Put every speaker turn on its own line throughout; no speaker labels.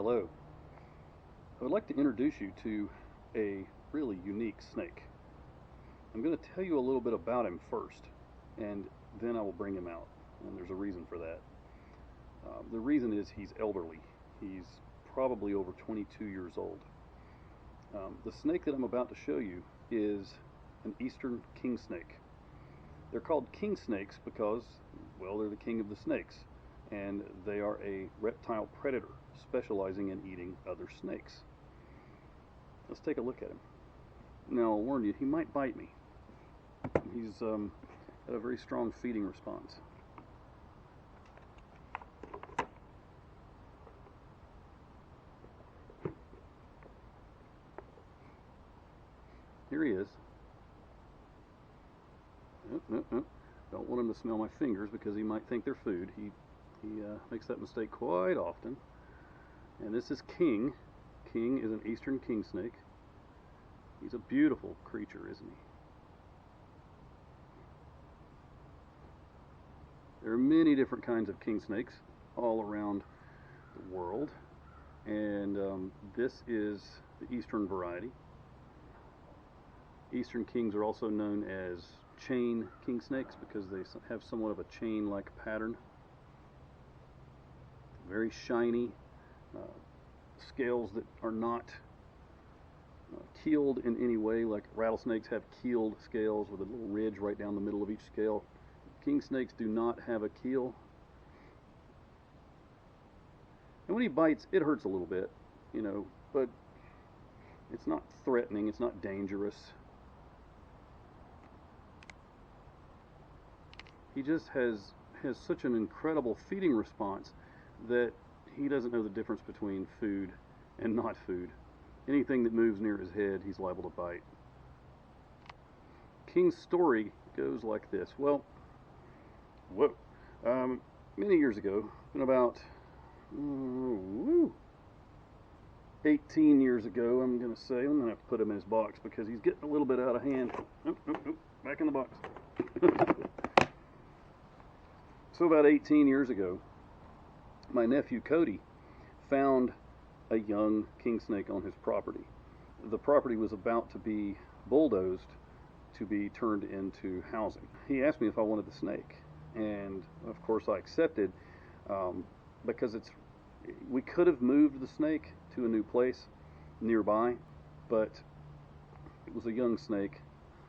Hello. I would like to introduce you to a really unique snake. I'm going to tell you a little bit about him first, and then I will bring him out. And there's a reason for that. The reason is he's elderly. He's probably over 22 years old. The snake that I'm about to show you is an eastern kingsnake. They're called king snakes because, well, they're the king of the snakes, and they are a reptile predator specializing in eating other snakes. Let's take a look at him. Now, I'll warn you, he might bite me. He's got a very strong feeding response. Here he is. Don't want him to smell my fingers because he might think they're food. He makes that mistake quite often. And this is King. King is an eastern king snake. He's a beautiful creature, isn't he? There are many different kinds of king snakes all around the world, and this is the eastern variety. Eastern kings are also known as chain king snakes because they have somewhat of a chain-like pattern. Very shiny, scales that are not keeled in any way, like rattlesnakes have keeled scales with a little ridge right down the middle of each scale. King snakes do not have a keel. And when he bites, it hurts a little bit, but it's not threatening, it's not dangerous. He just has such an incredible feeding response that he doesn't know the difference between food and not food. Anything that moves near his head, he's liable to bite. King's story goes like this. Well, many years ago, in about 18 years ago, I'm going to say, I'm going to have to put him in his box because he's getting a little bit out of hand. Back in the box. So about 18 years ago, my nephew Cody found a young king snake on his property. The property was about to be bulldozed to be turned into housing. He asked me if I wanted the snake, and of course I accepted because we could have moved the snake to a new place nearby, but it was a young snake.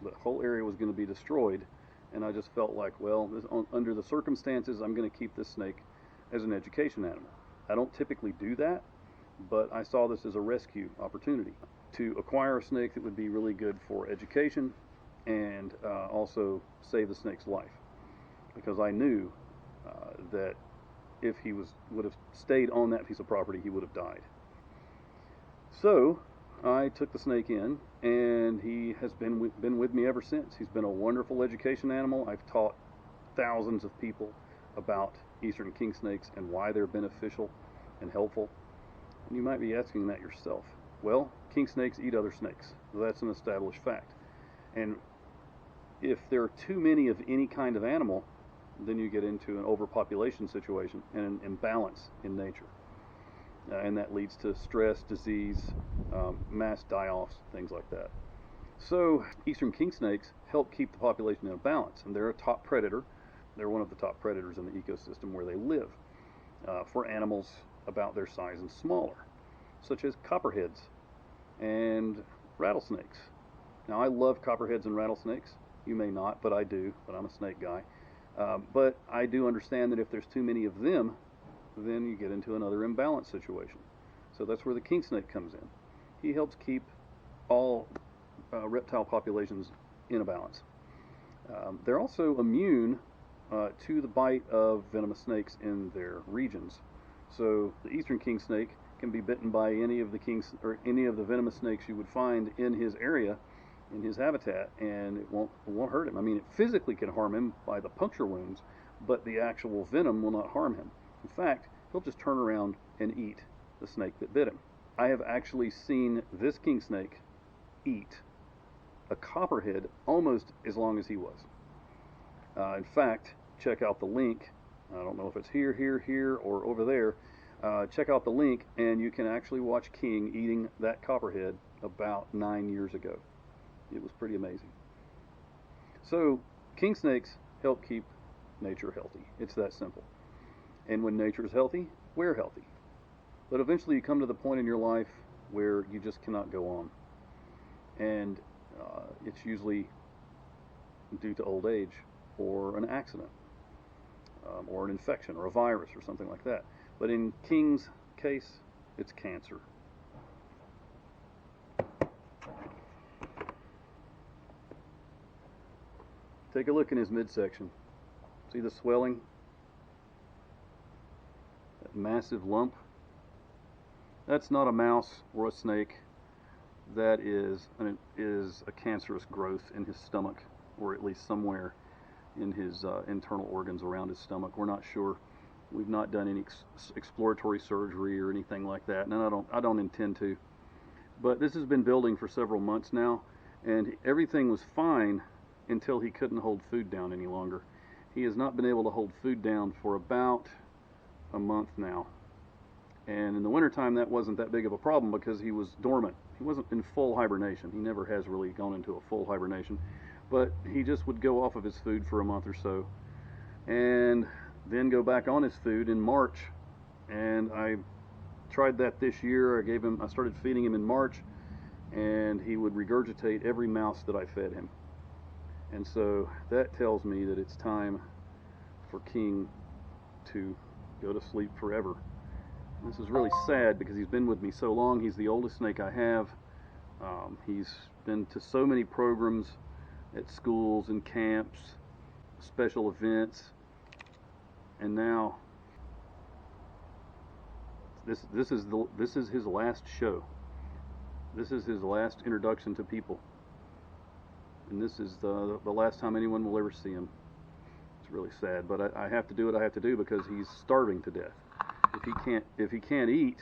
The whole area was going to be destroyed, and I just felt like, well, under the circumstances, I'm going to keep this snake as an education animal. I don't typically do that, but I saw this as a rescue opportunity to acquire a snake that would be really good for education and also save the snake's life, because I knew that if he would have stayed on that piece of property, he would have died. So I took the snake in, and he has been with me ever since. He's been a wonderful education animal. I've taught thousands of people about eastern king snakes and why they're beneficial and helpful. And you might be asking that yourself. Well, king snakes eat other snakes. That's an established fact. And if there are too many of any kind of animal, then you get into an overpopulation situation and an imbalance in nature. And that leads to stress, disease, mass die-offs, things like that. So eastern king snakes help keep the population in a balance, and they're a top predator. They're one of the top predators in the ecosystem where they live for animals about their size and smaller, such as copperheads and rattlesnakes. Now, I love copperheads and rattlesnakes. You may not, but I do, but I'm a snake guy. But I do understand that if there's too many of them, then you get into another imbalance situation. So that's where the king snake comes in. He helps keep all reptile populations in a balance. They're also immune to the bite of venomous snakes in their regions. So the eastern king snake can be bitten by any of the venomous snakes you would find in his area, in his habitat, and it won't hurt him. I mean, it physically can harm him by the puncture wounds, but the actual venom will not harm him. In fact, he'll just turn around and eat the snake that bit him. I have actually seen this king snake eat a copperhead almost as long as he was. In fact, check out the link. I don't know if it's here, or over there, check out the link, and you can actually watch King eating that copperhead about 9 years ago. It was pretty amazing. So, king snakes help keep nature healthy. It's that simple. And when nature is healthy, we're healthy. But eventually you come to the point in your life where you just cannot go on. And it's usually due to old age or an accident or an infection or a virus or something like that. But in King's case, it's cancer. Take a look in his midsection. See the swelling? That massive lump? That's not a mouse or a snake. That is a cancerous growth in his stomach, or at least somewhere in his internal organs around his stomach. We're not sure. We've not done any exploratory surgery or anything like that, and I don't intend to. But this has been building for several months now, and everything was fine until he couldn't hold food down any longer. He has not been able to hold food down for about a month now. And in the wintertime, that wasn't that big of a problem because he was dormant. He wasn't in full hibernation. He never has really gone into a full hibernation. But he just would go off of his food for a month or so and then go back on his food in March. And I tried that this year. I started feeding him in March, and he would regurgitate every mouse that I fed him. And so that tells me that it's time for King to go to sleep forever. This is really sad because he's been with me so long. He's the oldest snake I have. He's been to so many programs at schools and camps, special events, and now this is his last show. This is his last introduction to people, and this is the last time anyone will ever see him. It's really sad, but I have to do what I have to do because he's starving to death. If he can't eat,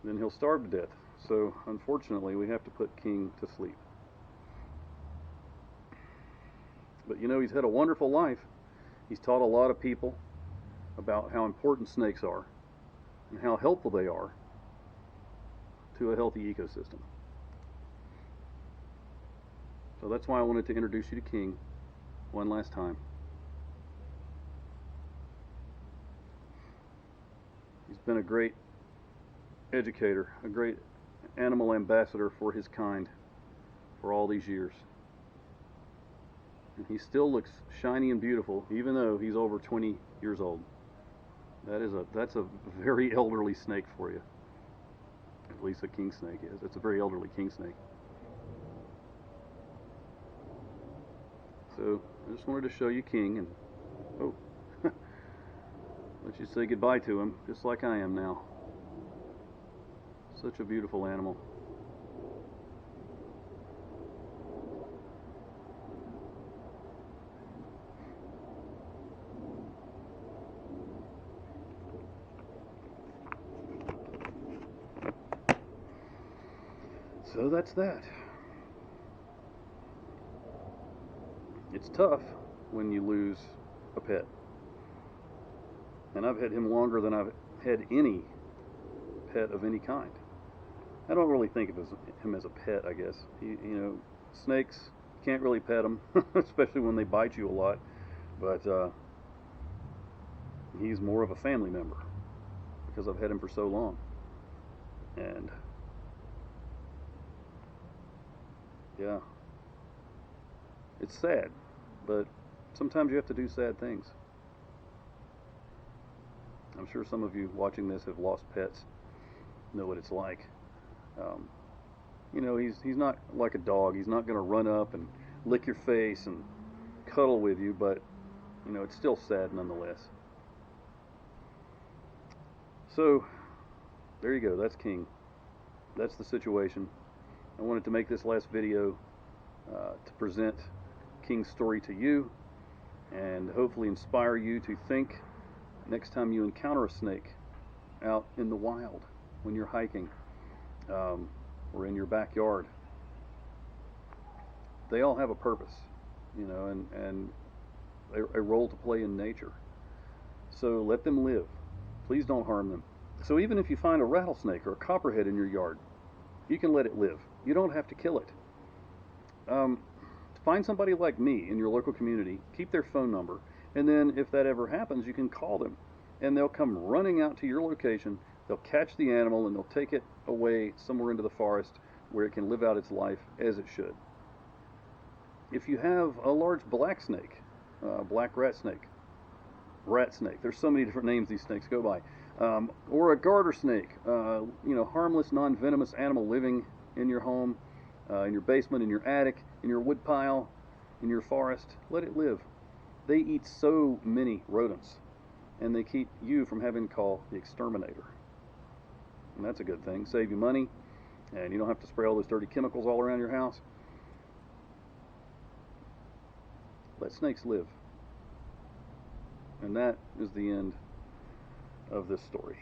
then he'll starve to death. So unfortunately, we have to put King to sleep. But you know, he's had a wonderful life. He's taught a lot of people about how important snakes are and how helpful they are to a healthy ecosystem. So that's why I wanted to introduce you to King one last time. He's been a great educator, a great animal ambassador for his kind for all these years. And he still looks shiny and beautiful, even though he's over 20 years old. That's a very elderly snake for you. At least a king snake is. It's a very elderly king snake. So I just wanted to show you King, and oh, let you say goodbye to him, just like I am now. Such a beautiful animal. So that's that. It's tough when you lose a pet. And I've had him longer than I've had any pet of any kind. I don't really think of him as a pet, I guess. Snakes, you can't really pet them, especially when they bite you a lot. But he's more of a family member because I've had him for so long. And yeah, it's sad, but sometimes you have to do sad things. I'm sure some of you watching this have lost pets, know what it's like. He's not like a dog. He's not going to run up and lick your face and cuddle with you, but it's still sad nonetheless. So there you go. That's King. That's the situation. I wanted to make this last video to present King's story to you and hopefully inspire you to think next time you encounter a snake out in the wild when you're hiking or in your backyard. They all have a purpose, and a role to play in nature. So let them live. Please don't harm them. So even if you find a rattlesnake or a copperhead in your yard, you can let it live. You don't have to kill it. Um, Find somebody like me in your local community, keep their phone number, and then if that ever happens, you can call them, and they'll come running out to your location. They'll catch the animal and they'll take it away somewhere into the forest where it can live out its life as it should. If you have a large black snake, black rat snake, there's so many different names these snakes go by, or a garter snake, harmless, non-venomous animal living in your home, in your basement, in your attic, in your woodpile, in your forest, let it live. They eat so many rodents, and they keep you from having to call the exterminator. And that's a good thing. Save you money, and you don't have to spray all those dirty chemicals all around your house. Let snakes live. And that is the end of this story.